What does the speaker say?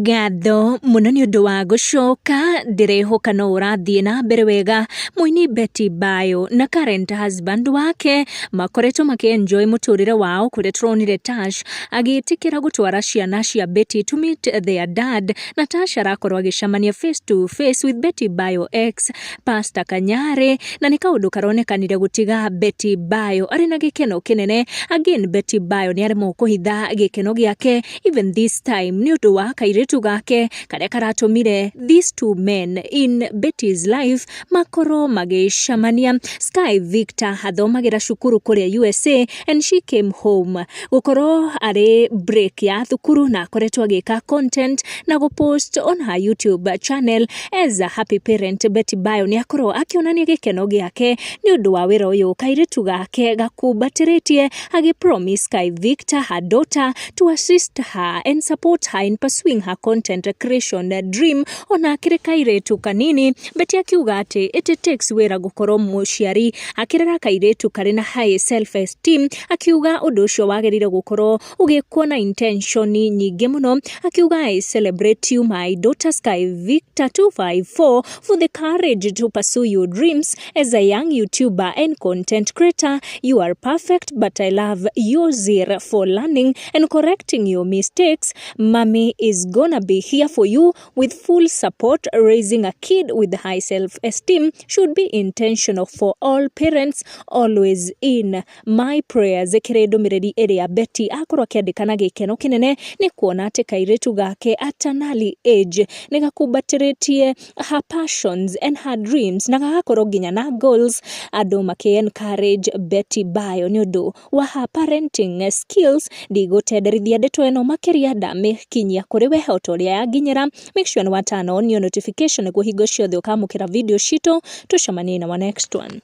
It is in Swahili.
Ngatho muno ni undu wa gucoka ndirehoka no urathie na mbere wega. Muini Betty Bayo na current husband wake makoretwo makienjoy muturire wao kuria turonire Tash agitikira gutwara ciana cia Betty to meet their dad, na Tash arakorwo agicamania face to face with Betty Bayo ex Pastor Kanyari, na ni kaundu karonekanire gutiga Betty Bayo ari na gikeno kinene. Again, Betty Bayo ni arimo kuhitha gikeno giake even this time ni undu wa kairetu gake karia karatumire these two men in Betty's life makoro magicamania. Sky Victor athomagira cukuru kuria USA and she came home gukoro ari break ya thukuru na akoretwo agika content na gupost on her YouTube channel. As a happy parent, Betty Bayo ni akorwo akionania gikeno giake ni undu wa wira uyu kairetu gake gakubatiritie, agi promise Sky Victor, her daughter, to assist her and support her in pursuing her content creation dream. Ona kire kairetu kanini, Betty akiuga ati it takes wira gukoro muciari akirera kairetu kari na high self esteem, akiuga undu ucio wagirire gukoro ugikwo na intention nyingi muno. Akiuga, I celebrate you my daughter Sky Victor 254 for the courage to pursue your dreams as a young YouTuber and content creator. You are perfect, but I love your zeal for learning and correcting your mistakes. Mommy is gonna be here for you with full support. Raising a kid with high self-esteem should be intentional for all parents, always in my prayers. Kiredo miredi area Betty akorwo akiandikana gikeno kinene ni kuona ati kairetu gake at an early age nigakubatiritie her passions and her dreams na gagakorwo nginya na goals. Andu maki-encourage Betty Bayo ni undu wa her parenting skills. Ndigutenderithia ndeto eno makiria ndamikinyia kuri we hotoria yaginyira. Make sure ni watana on your notification niguo hingo ciothe ukamukira video cito. Tucemanie na wa next one.